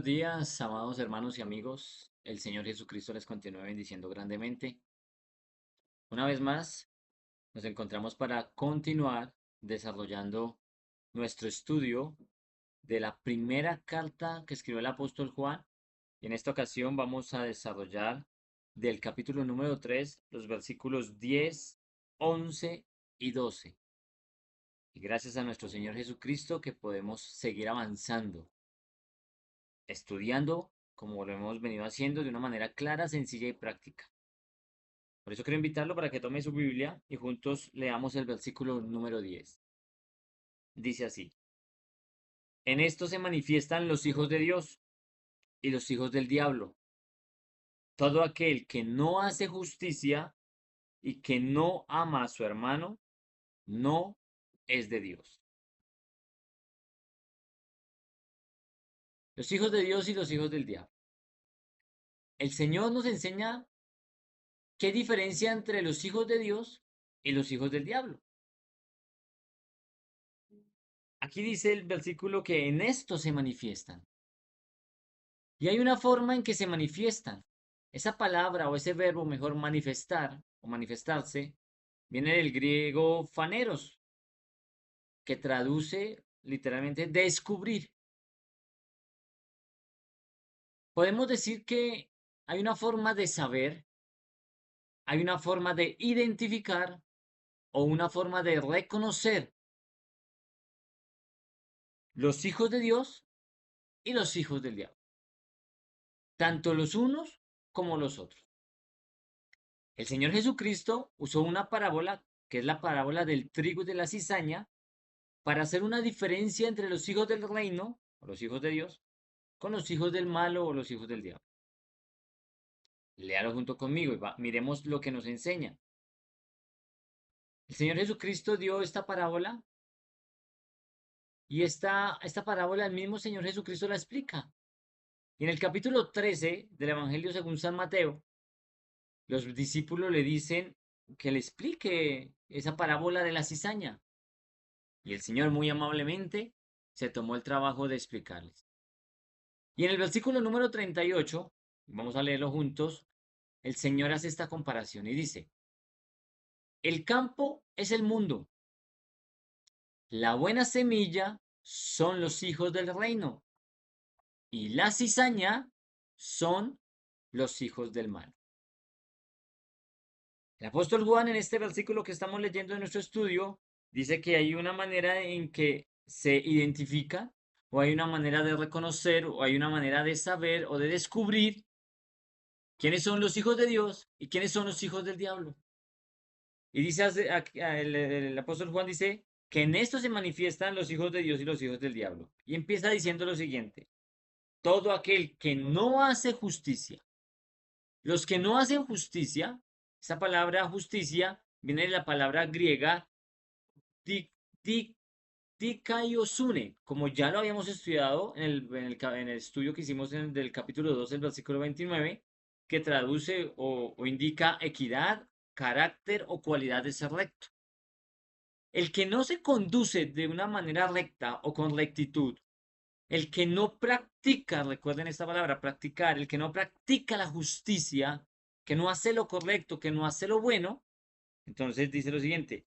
días, amados hermanos y amigos. El Señor Jesucristo les continúe bendiciendo grandemente. Una vez más, nos encontramos para continuar desarrollando nuestro estudio de la primera carta que escribió el apóstol Juan. Y en esta ocasión vamos a desarrollar del capítulo número 3 los versículos 10, 11 y 12. Y gracias a nuestro Señor Jesucristo que podemos seguir avanzando estudiando como lo hemos venido haciendo de una manera clara, sencilla y práctica. Por eso quiero invitarlo para que tome su Biblia y juntos leamos el versículo número 10. Dice así: En esto se manifiestan los hijos de Dios y los hijos del diablo. Todo aquel que no hace justicia y que no ama a su hermano, no es de Dios. Los hijos de Dios y los hijos del diablo. El Señor nos enseña qué diferencia entre los hijos de Dios y los hijos del diablo. Aquí dice el versículo que en esto se manifiestan. Y hay una forma en que se manifiestan. Esa palabra o ese verbo, mejor manifestar o manifestarse, viene del griego faneros, que traduce literalmente descubrir. Podemos decir que hay una forma de saber, hay una forma de identificar o una forma de reconocer los hijos de Dios y los hijos del diablo, tanto los unos como los otros. El Señor Jesucristo usó una parábola, que es la parábola del trigo y de la cizaña, para hacer una diferencia entre los hijos del reino, o los hijos de Dios, con los hijos del malo o los hijos del diablo. Léalo junto conmigo y miremos lo que nos enseña. El Señor Jesucristo dio esta parábola y esta parábola el mismo Señor Jesucristo la explica. Y en el capítulo 13 del Evangelio según San Mateo, los discípulos le dicen que le explique esa parábola de la cizaña. Y el Señor muy amablemente se tomó el trabajo de explicarles. Y en el versículo número 38, vamos a leerlo juntos, el Señor hace esta comparación y dice: el campo es el mundo, la buena semilla son los hijos del reino y la cizaña son los hijos del mal. El apóstol Juan en este versículo que estamos leyendo en nuestro estudio dice que hay una manera en que se identifica o hay una manera de reconocer o hay una manera de saber o de descubrir quiénes son los hijos de Dios y quiénes son los hijos del diablo. Y dice el apóstol Juan dice que en esto se manifiestan los hijos de Dios y los hijos del diablo. Y empieza diciendo lo siguiente: todo aquel que no hace justicia. Los que no hacen justicia, esa palabra justicia viene de la palabra griega dikaiosune, como ya lo habíamos estudiado en el estudio que hicimos del capítulo 2, el versículo 29, que traduce o indica equidad, carácter o cualidad de ser recto. El que no se conduce de una manera recta o con rectitud, el que no practica, recuerden esta palabra, practicar, el que no practica la justicia, que no hace lo correcto, que no hace lo bueno, entonces dice lo siguiente: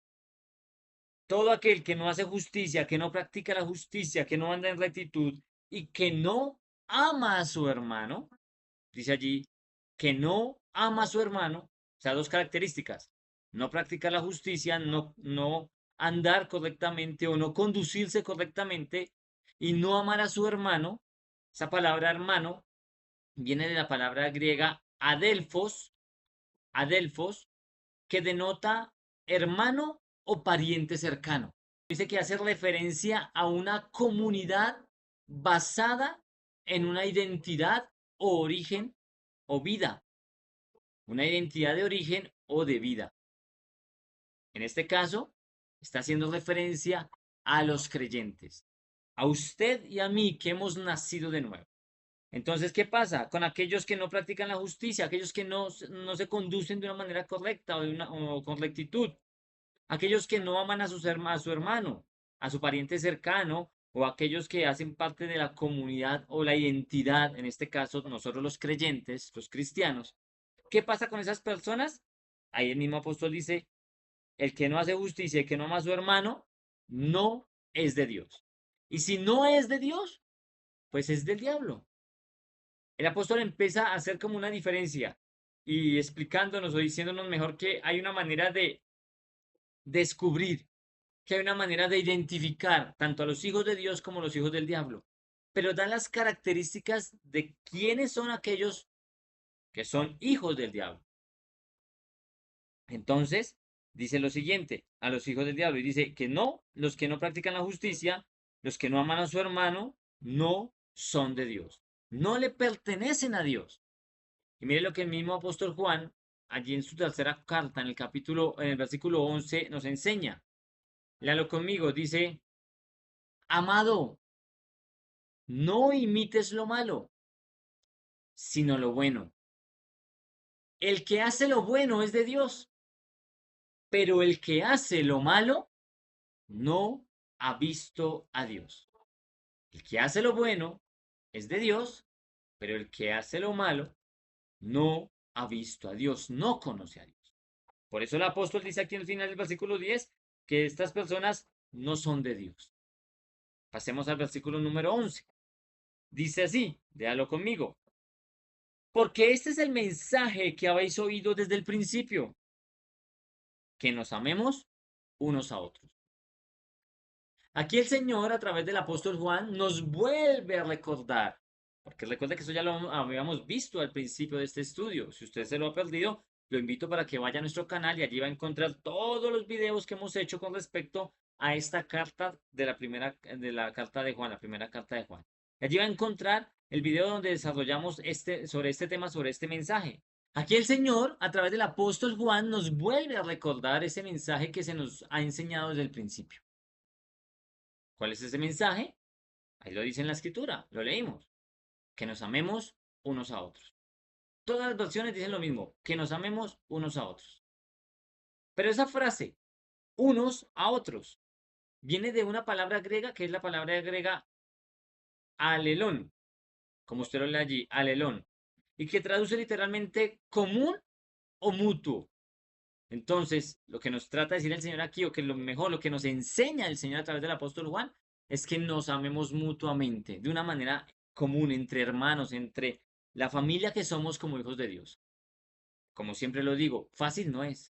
todo aquel que no hace justicia, que no practica la justicia, que no anda en rectitud y que no ama a su hermano, dice allí, que no ama a su hermano, o sea, dos características: no practicar la justicia, no andar correctamente o no conducirse correctamente y no amar a su hermano. Esa palabra hermano viene de la palabra griega adelphos, que denota hermano o pariente cercano. Dice que hace referencia a una comunidad basada en una identidad o origen o vida, una identidad de origen o de vida. En este caso, está haciendo referencia a los creyentes, a usted y a mí que hemos nacido de nuevo. Entonces, ¿qué pasa con aquellos que no practican la justicia, aquellos que no se conducen de una manera correcta o con rectitud? Aquellos que no aman a su hermano, a su pariente cercano o aquellos que hacen parte de la comunidad o la identidad, en este caso nosotros los creyentes, los cristianos, ¿qué pasa con esas personas? Ahí el mismo apóstol dice, el que no hace justicia y que no ama a su hermano, no es de Dios. Y si no es de Dios, pues es del diablo. El apóstol empieza a hacer como una diferencia y explicándonos o diciéndonos mejor que hay una manera de descubrir, que hay una manera de identificar tanto a los hijos de Dios como a los hijos del diablo. Pero dan las características de quiénes son aquellos que son hijos del diablo. Entonces, dice lo siguiente a los hijos del diablo y dice que no, los que no practican la justicia, los que no aman a su hermano, no son de Dios. No le pertenecen a Dios. Y mire lo que el mismo apóstol Juan, allí en su tercera carta, en el versículo 11, nos enseña. Léalo conmigo, dice, amado, no imites lo malo, sino lo bueno. El que hace lo bueno es de Dios, pero el que hace lo malo no ha visto a Dios. El que hace lo bueno es de Dios, pero el que hace lo malo no ha visto a Dios, no conoce a Dios. Por eso el apóstol dice aquí en el final del versículo 10 que estas personas no son de Dios. Pasemos al versículo número 11. Dice así, léalo conmigo. Porque este es el mensaje que habéis oído desde el principio, que nos amemos unos a otros. Aquí el Señor, a través del apóstol Juan, nos vuelve a recordar, porque recuerda que eso ya lo habíamos visto al principio de este estudio. Si usted se lo ha perdido, lo invito para que vaya a nuestro canal y allí va a encontrar todos los videos que hemos hecho con respecto a esta carta de la carta de Juan, la primera carta de Juan. Allí va a encontrar el video donde desarrollamos sobre este tema, sobre este mensaje. Aquí el Señor, a través del apóstol Juan, nos vuelve a recordar ese mensaje que se nos ha enseñado desde el principio. ¿Cuál es ese mensaje? Ahí lo dice en la escritura, lo leímos. Que nos amemos unos a otros. Todas las versiones dicen lo mismo, que nos amemos unos a otros. Pero esa frase, unos a otros, viene de una palabra griega que es la palabra griega alelón, como usted lo lee allí, alelón, y que traduce literalmente común o mutuo. Entonces, lo que nos trata de decir el Señor aquí, o que lo mejor, lo que nos enseña el Señor a través del apóstol Juan, es que nos amemos mutuamente, de una manera común, entre hermanos, entre la familia que somos como hijos de Dios. Como siempre lo digo, fácil no es.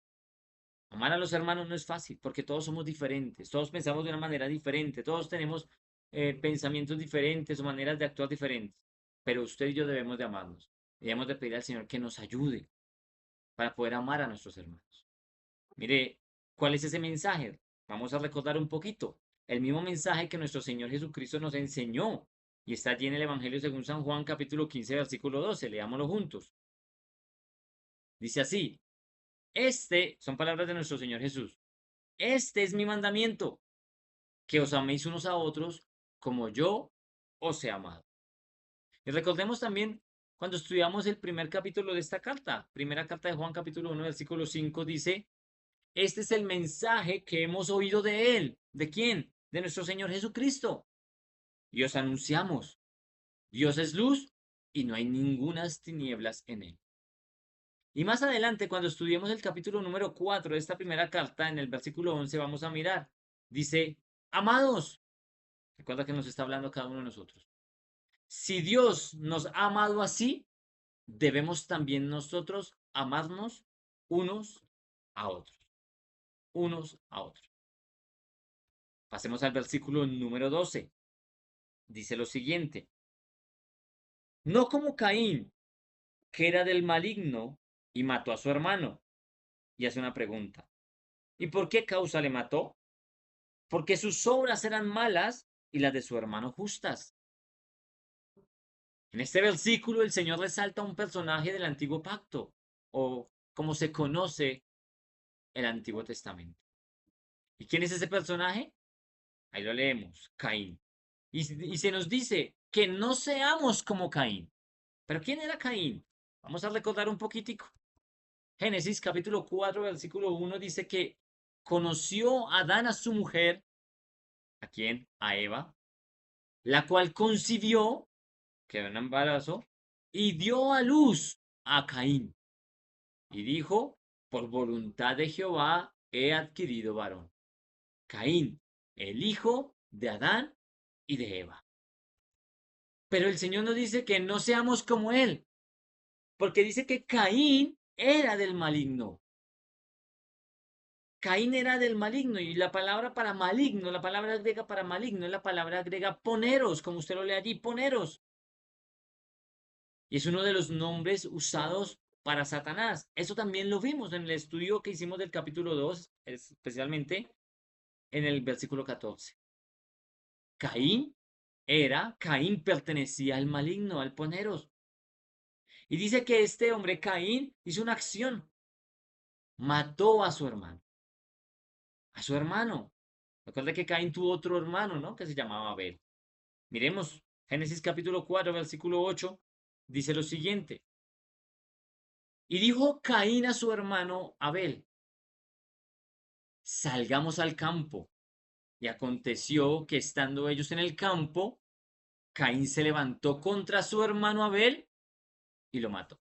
Amar a los hermanos no es fácil, porque todos somos diferentes, todos pensamos de una manera diferente, todos tenemos pensamientos diferentes o maneras de actuar diferentes. Pero usted y yo debemos de amarnos. Debemos de pedir al Señor que nos ayude para poder amar a nuestros hermanos. Mire, ¿cuál es ese mensaje? Vamos a recordar un poquito. El mismo mensaje que nuestro Señor Jesucristo nos enseñó y está allí en el Evangelio según San Juan capítulo 15 versículo 12. Leámoslo juntos. Dice así, son palabras de nuestro Señor Jesús. Este es mi mandamiento, que os améis unos a otros como yo os he amado. Y recordemos también cuando estudiamos el primer capítulo de esta carta, primera carta de Juan capítulo 1 versículo 5 dice, este es el mensaje que hemos oído de Él. ¿De quién? De nuestro Señor Jesucristo. Y os anunciamos. Dios es luz y no hay ningunas tinieblas en Él. Y más adelante, cuando estudiemos el capítulo número 4 de esta primera carta, en el versículo 11, vamos a mirar. Dice, amados. Recuerda que nos está hablando cada uno de nosotros. Si Dios nos ha amado así, debemos también nosotros amarnos unos a otros. Unos a otros. Pasemos al versículo número 12. Dice lo siguiente. No como Caín, que era del maligno y mató a su hermano. Y hace una pregunta. ¿Y por qué causa le mató? Porque sus obras eran malas y las de su hermano justas. En este versículo el Señor resalta a un personaje del antiguo pacto, o como se conoce el Antiguo Testamento. ¿Y quién es ese personaje? Ahí lo leemos, Caín. Y se nos dice que no seamos como Caín. ¿Pero quién era Caín? Vamos a recordar un poquitico. Génesis capítulo 4, versículo 1 dice que conoció a Adán a su mujer, ¿a quién? A Eva, la cual concibió, quedó en embarazo, y dio a luz a Caín. Y dijo, por voluntad de Jehová he adquirido varón. Caín, el hijo de Adán y de Eva. Pero el Señor nos dice que no seamos como él, porque dice que Caín era del maligno. Caín era del maligno y la palabra para maligno, la palabra griega para maligno es la palabra griega poneros, como usted lo lee allí, poneros. Y es uno de los nombres usados para Satanás. Eso también lo vimos en el estudio que hicimos del capítulo 2, especialmente en el versículo 14. Caín pertenecía al maligno, al poneros. Y dice que este hombre, Caín, hizo una acción. Mató a su hermano. A su hermano. Recuerda que Caín tuvo otro hermano, ¿no? Que se llamaba Abel. Miremos, Génesis capítulo 4, versículo 8, dice lo siguiente. Y dijo Caín a su hermano Abel, salgamos al campo. Y aconteció que estando ellos en el campo, Caín se levantó contra su hermano Abel y lo mató.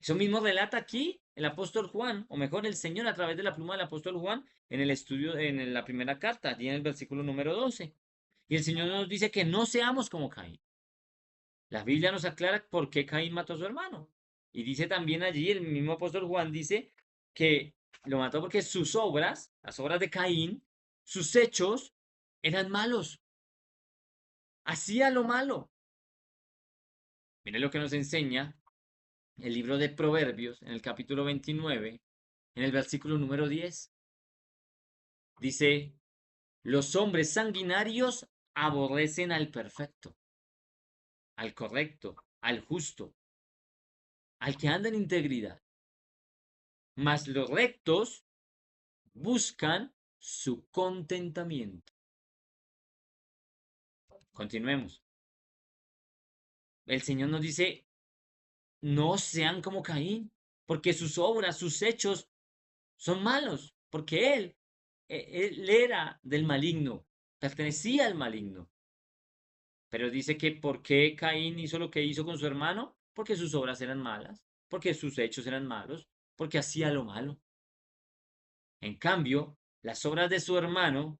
Eso mismo relata aquí el apóstol Juan, o mejor el Señor a través de la pluma del apóstol Juan en el estudio, en la primera carta, allí en el versículo número 12. Y el Señor nos dice que no seamos como Caín. La Biblia nos aclara por qué Caín mató a su hermano. Y dice también allí, el mismo apóstol Juan dice que lo mató porque sus obras, las obras de Caín, sus hechos, eran malos. Hacía lo malo. Mire lo que nos enseña el libro de Proverbios en el capítulo 29, en el versículo número 10. Dice, los hombres sanguinarios aborrecen al perfecto, al correcto, al justo, al que anda en integridad. Mas los rectos buscan su contentamiento. Continuemos. El Señor nos dice, no sean como Caín, porque sus obras, sus hechos son malos, porque él era del maligno, pertenecía al maligno. Pero dice que ¿por qué Caín hizo lo que hizo con su hermano? Porque sus obras eran malas, porque sus hechos eran malos, porque hacía lo malo. En cambio, las obras de su hermano,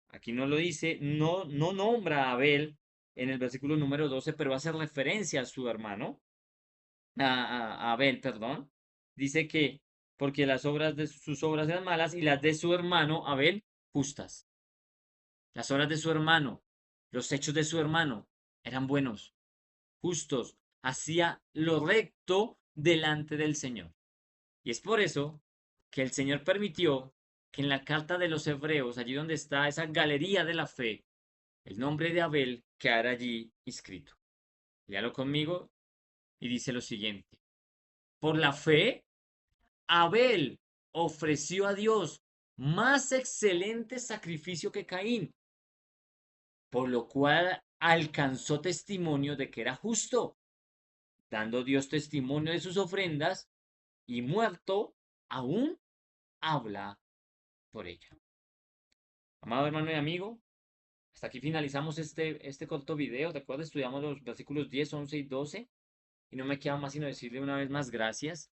aquí no lo dice, no nombra a Abel en el versículo número 12, pero hace referencia a su hermano, a Abel, perdón. Dice que porque las obras de sus obras eran malas y las de su hermano Abel justas. Las obras de su hermano, los hechos de su hermano eran buenos, justos, hacía lo recto delante del Señor. Y es por eso que el Señor permitió que en la carta de los Hebreos, allí donde está esa galería de la fe, el nombre de Abel quedara allí inscrito. Léalo conmigo y dice lo siguiente. Por la fe, Abel ofreció a Dios más excelente sacrificio que Caín, por lo cual alcanzó testimonio de que era justo, dando Dios testimonio de sus ofrendas, y muerto aún habla por ella. Amado hermano y amigo, hasta aquí finalizamos este corto video. Recuerda, estudiamos los versículos 10, 11 y 12. Y no me queda más sino decirle una vez más gracias.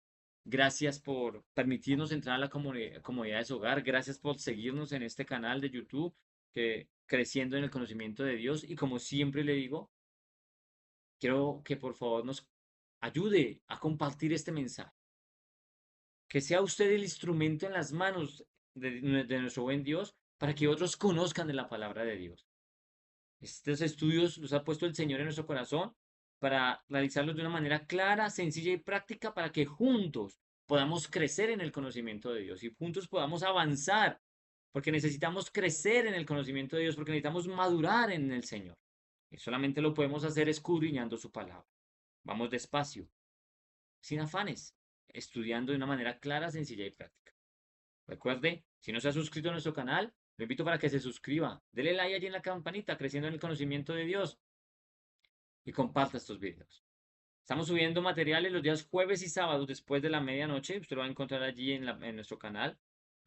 Gracias por permitirnos entrar a la comunidad de su hogar. Gracias por seguirnos en este canal de YouTube, que creciendo en el conocimiento de Dios. Y como siempre le digo, quiero que por favor nos ayude a compartir este mensaje. Que sea usted el instrumento en las manos de nuestro buen Dios para que otros conozcan de la palabra de Dios. Estos estudios los ha puesto el Señor en nuestro corazón para realizarlos de una manera clara, sencilla y práctica para que juntos podamos crecer en el conocimiento de Dios y juntos podamos avanzar, porque necesitamos crecer en el conocimiento de Dios, porque necesitamos madurar en el Señor. Y solamente lo podemos hacer escudriñando su palabra. Vamos despacio, sin afanes, estudiando de una manera clara, sencilla y práctica. Recuerde, si no se ha suscrito a nuestro canal, lo invito para que se suscriba. Dele like allí en la campanita, creciendo en el conocimiento de Dios. Y comparta estos videos. Estamos subiendo materiales los días jueves y sábados después de la medianoche. Usted lo va a encontrar allí en nuestro canal.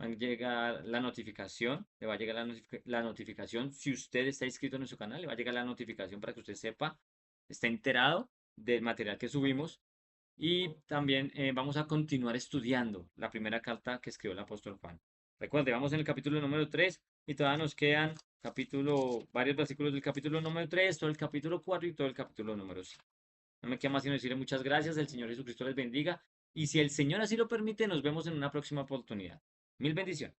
va a llegar la notificación, le va a llegar la notificación. Si usted está inscrito en nuestro canal, le va a llegar la notificación para que usted sepa, esté enterado del material que subimos. Y también vamos a continuar estudiando la primera carta que escribió el apóstol Juan. Recuerde, vamos en el capítulo número 3 y todavía nos quedan varios versículos del capítulo número 3, todo el capítulo 4 y todo el capítulo número 5. No me queda más sino decirle muchas gracias, el Señor Jesucristo les bendiga y si el Señor así lo permite, nos vemos en una próxima oportunidad. Mil bendiciones.